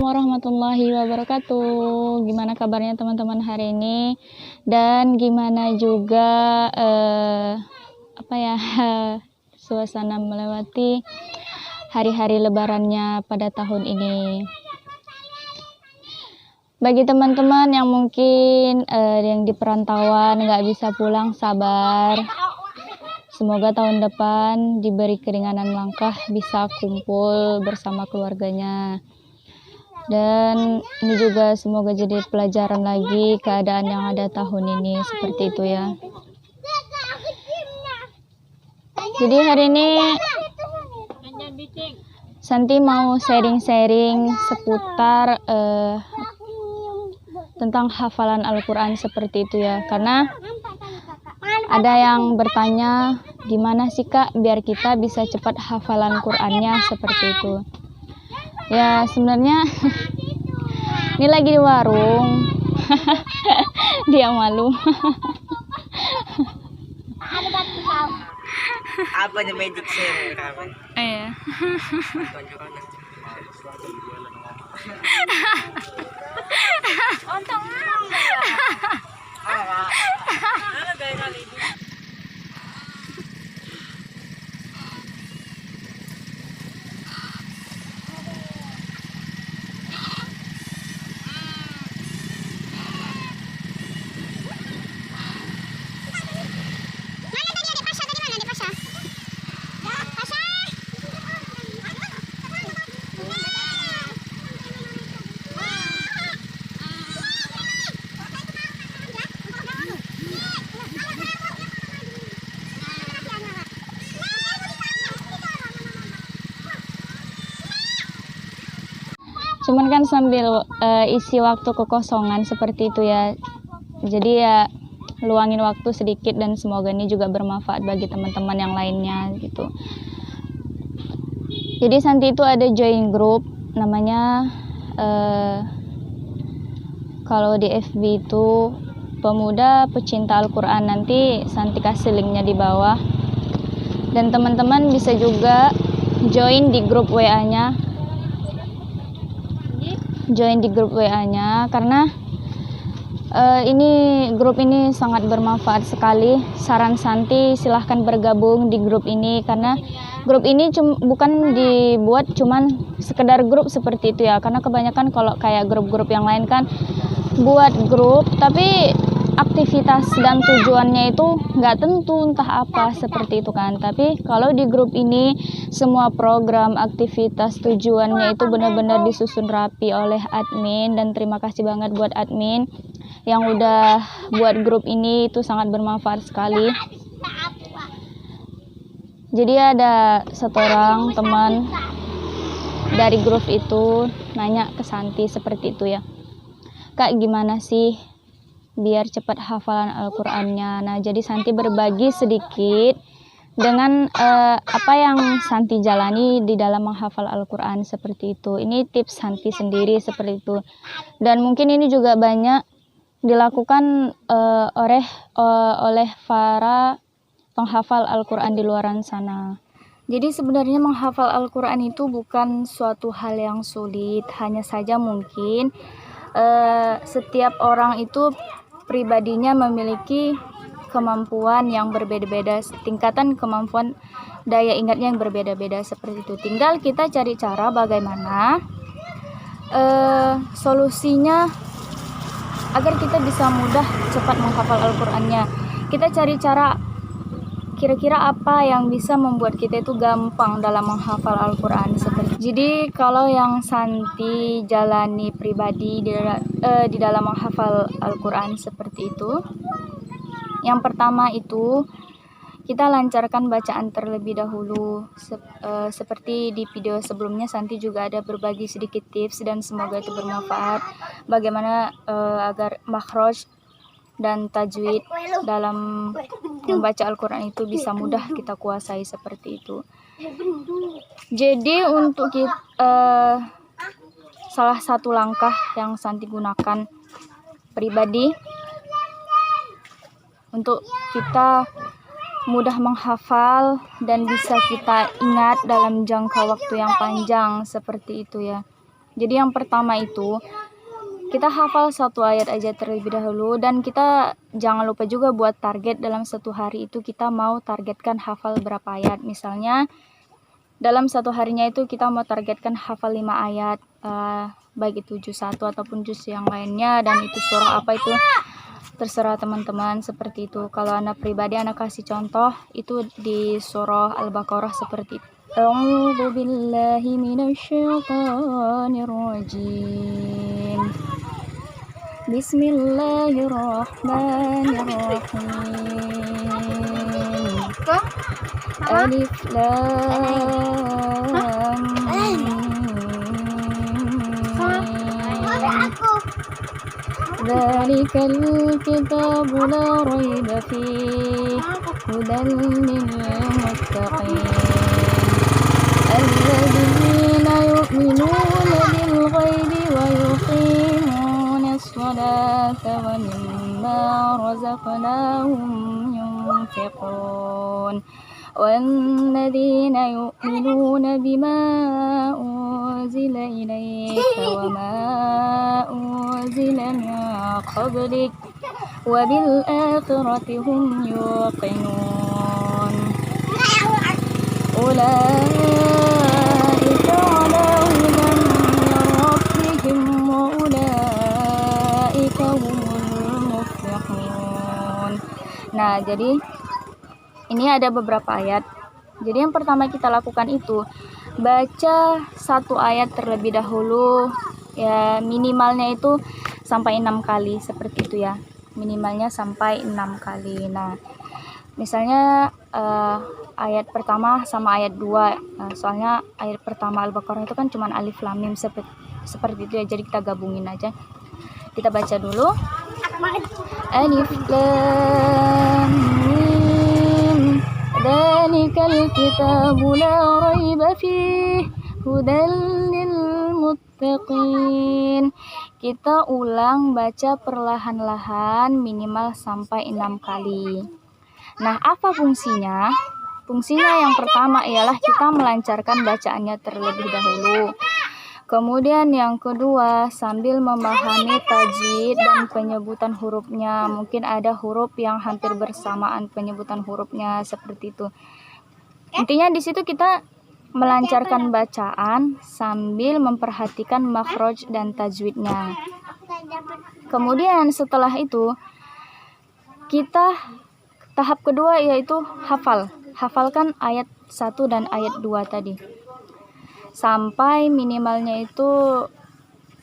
warahmatullahi wabarakatuh. Gimana kabarnya teman-teman hari ini? Dan gimana juga suasana melewati hari-hari lebarannya pada tahun ini. Bagi teman-teman yang mungkin yang di perantauan nggak bisa pulang, sabar. Semoga tahun depan diberi keringanan langkah, bisa kumpul bersama keluarganya. Dan ini juga semoga jadi pelajaran lagi keadaan yang ada tahun ini, seperti itu ya. Jadi hari ini Santi mau sharing-sharing seputar tentang hafalan Al-Quran seperti itu ya. Karena ada yang bertanya, gimana sih Kak biar kita bisa cepat hafalan Qurannya seperti itu. Ya sebenarnya ini lagi di warung. Dia malu. Apa nih magic share kamu? Iya. Untung Cuman kan sambil isi waktu kekosongan seperti itu ya. Jadi ya luangin waktu sedikit dan semoga ini juga bermanfaat bagi teman-teman yang lainnya gitu. Jadi Santi itu ada join group namanya kalau di FB itu Pemuda Pecinta Al-Quran. Nanti Santi kasih linknya di bawah. Dan teman-teman bisa juga join di grup WA-nya. Karena ini grup ini sangat bermanfaat sekali. Saran Santi silahkan bergabung di grup ini, karena grup ini bukan dibuat cuman sekedar grup seperti itu ya. Karena kebanyakan kalau kayak grup-grup yang lain kan buat grup tapi aktivitas dan tujuannya itu nggak tentu, entah apa seperti itu kan. Tapi kalau di grup ini semua program, aktivitas, tujuannya itu benar-benar disusun rapi oleh admin. Dan terima kasih banget buat admin yang udah buat grup ini, itu sangat bermanfaat sekali. Jadi ada satu orang teman dari grup itu nanya ke Santi seperti itu ya, Kak gimana sih biar cepat hafalan Al-Qurannya. Nah jadi Santi berbagi sedikit dengan apa yang Santi jalani di dalam menghafal Al-Quran seperti itu. Ini tips Santi sendiri seperti itu. Dan mungkin ini juga banyak dilakukan oleh para penghafal Al-Quran di luaran sana. Jadi sebenarnya menghafal Al-Quran itu bukan suatu hal yang sulit. Hanya saja mungkin setiap orang itu pribadinya memiliki kemampuan yang berbeda-beda, tingkatan kemampuan daya ingatnya yang berbeda-beda seperti itu. Tinggal kita cari cara bagaimana solusinya agar kita bisa mudah cepat menghafal Al-Qur'annya. Kita cari cara kira-kira apa yang bisa membuat kita itu gampang dalam menghafal Al-Qur'an seperti. Jadi kalau yang Santi jalani pribadi di dalam menghafal Al-Qur'an seperti itu, yang pertama itu kita lancarkan bacaan terlebih dahulu. Seperti di video sebelumnya Santi juga ada berbagi sedikit tips dan semoga itu bermanfaat bagaimana agar makhraj dan tajwid dalam membaca Al-Quran itu bisa mudah kita kuasai seperti itu. Jadi untuk salah satu langkah yang Santi gunakan pribadi untuk kita mudah menghafal dan bisa kita ingat dalam jangka waktu yang panjang seperti itu ya. Jadi yang pertama itu kita hafal satu ayat aja terlebih dahulu, dan kita jangan lupa juga buat target dalam satu hari itu kita mau targetkan hafal berapa ayat. Misalnya dalam satu harinya itu kita mau targetkan hafal 5 ayat, baik itu juz 1 ataupun juz yang lainnya, dan itu surah apa itu terserah teman-teman seperti itu. Kalau anak pribadi anak kasih contoh itu di surah Al-Baqarah seperti itu. A'udzu billahi minasyaitonir rajim. Bismillahirrahmanirrahim. Alif lam mim. Dzalikal kitabu la raiba fihi hudan lil muttaqin. الذين يؤمنون بالغيب ويقيمون الصلاة ومما رزقناهم ينفقون والذين يؤمنون بما أنزل إليك وما أنزل من قبلك وبالآخرة هم يوقنون أولئك على هدى من ربهم وأولئك هم المفلحون. Nah, jadi ini ada beberapa ayat. Jadi yang pertama kita lakukan itu baca satu ayat terlebih dahulu, ya minimalnya itu sampai 6 kali seperti itu ya. Minimalnya sampai 6 kali. Nah, misalnya ayat pertama sama ayat 2, soalnya ayat pertama Al-Baqarah itu kan cuman alif lam mim seperti itu ya, jadi kita gabungin aja. Kita baca dulu alif lam mim dzalikal kitabu la raiba fihi hudan lil muttaqin. Kita ulang baca perlahan-lahan minimal sampai 6 kali. Nah, apa fungsinya? Fungsinya yang pertama ialah kita melancarkan bacaannya terlebih dahulu. Kemudian yang kedua, sambil memahami tajwid dan penyebutan hurufnya. Mungkin ada huruf yang hampir bersamaan penyebutan hurufnya seperti itu. Intinya di situ kita melancarkan bacaan sambil memperhatikan makhraj dan tajwidnya. Kemudian setelah itu kita tahap kedua yaitu hafal. Hafalkan ayat 1 dan ayat 2 tadi. Sampai minimalnya itu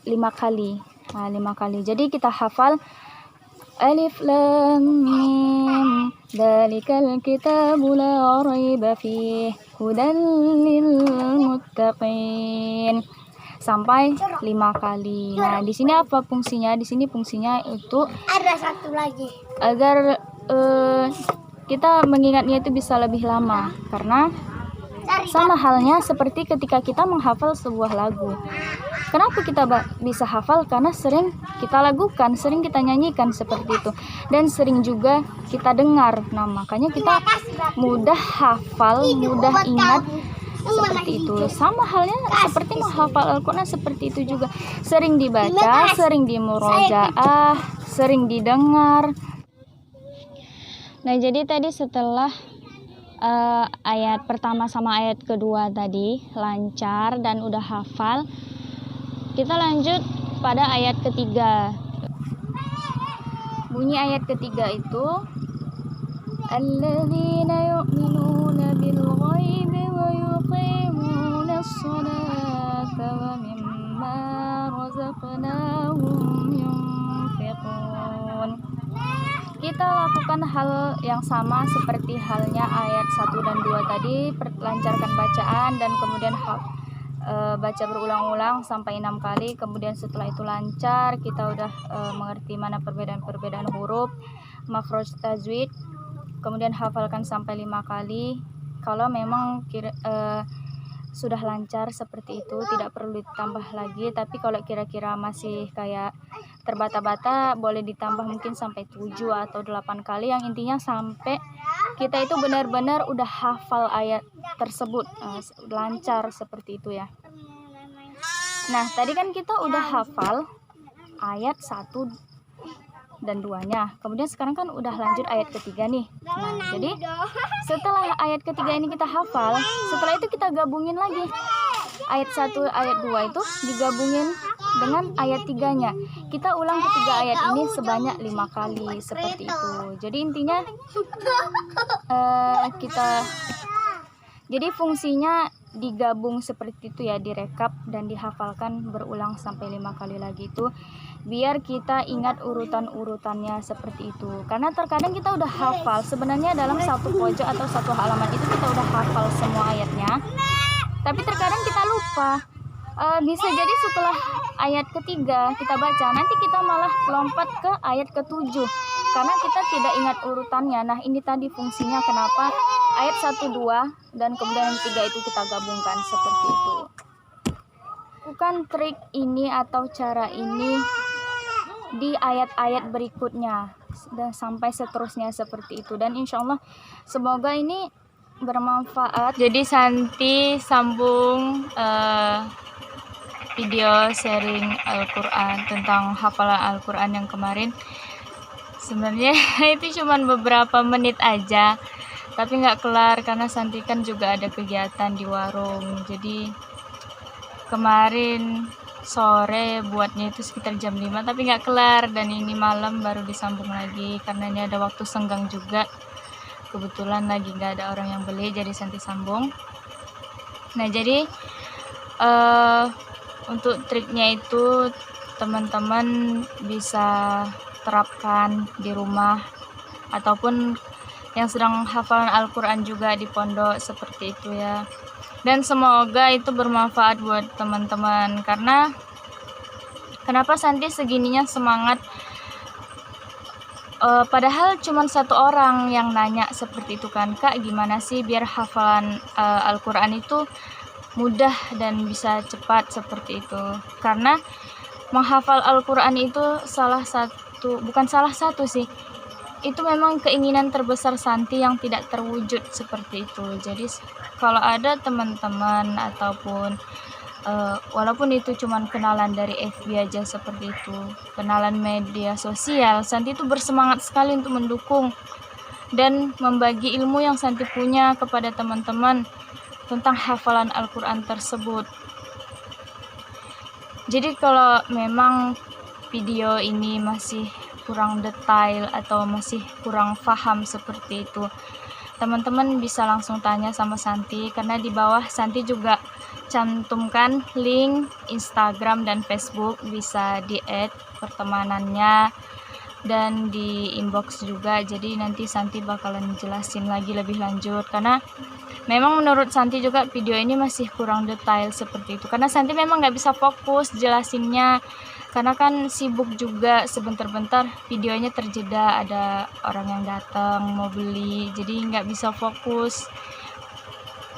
5 kali. Nah, 5 kali. Jadi kita hafal alif lam mim dzalikal kitabu la raiba fihi hudan lil muttaqin. Sampai 5 kali. Nah, di sini apa fungsinya? Di sini fungsinya itu Ada satu lagi. agar kita mengingatnya itu bisa lebih lama, karena sama halnya seperti ketika kita menghafal sebuah lagu. Kenapa kita bisa hafal? Karena sering kita lagukan, sering kita nyanyikan seperti itu, dan sering juga kita dengar. Nah, makanya kita mudah hafal, mudah ingat seperti itu. Sama halnya seperti menghafal Al-Quran, seperti itu juga. Sering dibaca, sering dimurojaah, sering didengar. Nah, jadi tadi setelah ayat pertama sama ayat kedua tadi lancar dan udah hafal, kita lanjut pada ayat ketiga. Bunyi ayat ketiga itu alladzina yu'minuna bil ghaibi wa yuqimuna as-salata wa mimma razaqnahum yunfiqun. Kita lakukan hal yang sama seperti halnya ayat 1 dan 2 tadi, lancarkan bacaan dan kemudian baca berulang-ulang sampai 6 kali. Kemudian setelah itu lancar, kita udah mengerti mana perbedaan-perbedaan huruf, makhraj, tajwid. Kemudian hafalkan sampai 5 kali. Kalau memang sudah lancar seperti itu, tidak perlu ditambah lagi. Tapi kalau kira-kira masih kayak terbata-bata, boleh ditambah mungkin sampai 7 atau 8 kali. Yang intinya sampai kita itu benar-benar udah hafal ayat tersebut, lancar seperti itu ya. Nah, tadi kan kita udah hafal ayat 1 dan 2-nya. Kemudian sekarang kan udah lanjut ayat ketiga nih. Nah, jadi setelah ayat ketiga ini kita hafal, setelah itu kita gabungin lagi. Ayat 1, ayat 2 itu digabungin dengan ayat 3-nya. Kita ulang ketiga ayat ini sebanyak 5 kali seperti itu. Jadi intinya jadi fungsinya digabung seperti itu ya, direkap dan dihafalkan berulang sampai 5 kali lagi itu biar kita ingat urutan-urutannya seperti itu. Karena terkadang kita udah hafal, sebenarnya dalam satu pojok atau satu halaman itu kita udah hafal semua ayatnya, tapi terkadang kita lupa. Bisa jadi setelah ayat ketiga kita baca, nanti kita malah lompat ke ayat ke-7 karena kita tidak ingat urutannya. Nah, ini tadi fungsinya kenapa ayat 1, 2 dan kemudian yang 3 itu kita gabungkan seperti itu. Bukan trik ini atau cara ini di ayat-ayat berikutnya dan sampai seterusnya seperti itu. Dan insya Allah semoga ini bermanfaat. Jadi Santi sambung video sharing Al-Quran tentang hafalan Al-Quran yang kemarin. Sebenarnya itu cuma beberapa menit aja, tapi nggak kelar karena Santi kan juga ada kegiatan di warung. Jadi kemarin sore buatnya itu sekitar jam 5, tapi nggak kelar, dan ini malam baru disambung lagi karena ini ada waktu senggang juga. Kebetulan lagi nggak ada orang yang beli, jadi Santi sambung. Nah, jadi untuk triknya itu teman-teman bisa terapkan di rumah ataupun yang sedang hafalan Al-Quran juga di pondok seperti itu ya. Dan semoga itu bermanfaat buat teman-teman. Karena kenapa Santi segininya semangat? Padahal cuma satu orang yang nanya seperti itu kan, Kak, gimana sih biar hafalan Al-Quran itu mudah dan bisa cepat seperti itu. Karena menghafal Al-Quran itu bukan salah satu sih, itu memang keinginan terbesar Santi yang tidak terwujud seperti itu. Jadi kalau ada teman-teman ataupun walaupun itu cuman kenalan dari FB aja seperti itu, kenalan media sosial, Santi itu bersemangat sekali untuk mendukung dan membagi ilmu yang Santi punya kepada teman-teman tentang hafalan Al-Quran tersebut. Jadi kalau memang video ini masih kurang detail atau masih kurang paham seperti itu, teman-teman bisa langsung tanya sama Santi, karena di bawah Santi juga cantumkan link Instagram dan Facebook, bisa di-add pertemanannya dan di inbox juga. Jadi nanti Santi bakalan jelasin lagi lebih lanjut, karena memang menurut Santi juga video ini masih kurang detail seperti itu, karena Santi memang nggak bisa fokus jelasinnya karena kan sibuk juga, sebentar-bentar videonya terjeda, ada orang yang datang mau beli, jadi nggak bisa fokus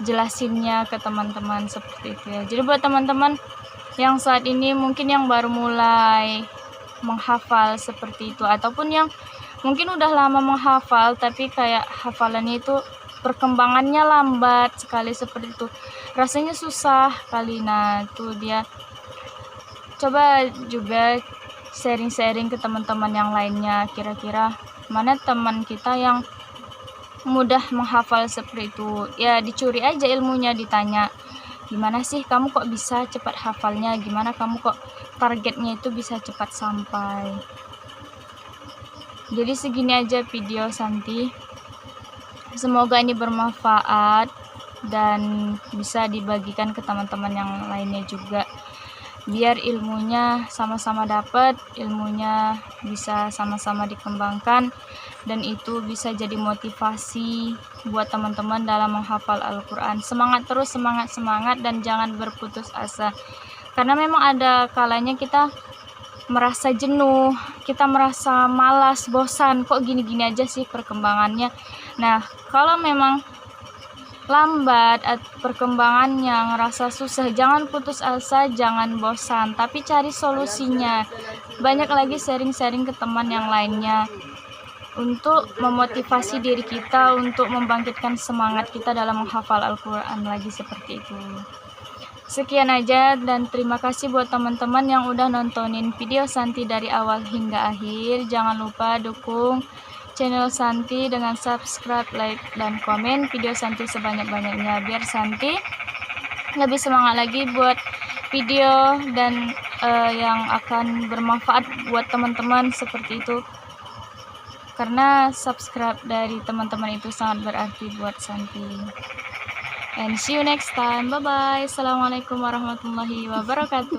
jelasinnya ke teman-teman seperti itu ya. Jadi buat teman-teman yang saat ini mungkin yang baru mulai menghafal seperti itu, ataupun yang mungkin udah lama menghafal tapi kayak hafalannya itu perkembangannya lambat sekali seperti itu, rasanya susah kali. Nah, itu dia, coba juga sharing-sharing ke teman-teman yang lainnya, kira-kira mana teman kita yang mudah menghafal seperti itu ya. Dicuri aja ilmunya, ditanya, gimana sih kamu kok bisa cepat hafalnya, gimana kamu kok targetnya itu bisa cepat sampai. Jadi segini aja video Santi, semoga ini bermanfaat dan bisa dibagikan ke teman-teman yang lainnya juga, biar ilmunya sama-sama dapat, ilmunya bisa sama-sama dikembangkan, dan itu bisa jadi motivasi buat teman-teman dalam menghafal Al-Quran. Semangat terus, semangat dan jangan berputus asa, karena memang ada kalanya kita merasa jenuh, kita merasa malas, bosan, kok gini-gini aja sih perkembangannya. Nah, kalau memang lambat perkembangannya, ngerasa susah, jangan putus asa, jangan bosan, tapi cari solusinya. Banyak lagi sharing-sharing ke teman yang lainnya untuk memotivasi diri kita, untuk membangkitkan semangat kita dalam menghafal Al-Quran lagi seperti itu. Sekian aja dan terima kasih buat teman-teman yang udah nontonin video Santi dari awal hingga akhir. Jangan lupa dukung channel Santi dengan subscribe, like, dan komen video Santi sebanyak-banyaknya biar Santi lebih semangat lagi buat video dan yang akan bermanfaat buat teman-teman seperti itu. Karena subscribe dari teman-teman itu sangat berarti buat Santi. And see you next time. Bye bye. Assalamualaikum warahmatullahi wabarakatuh.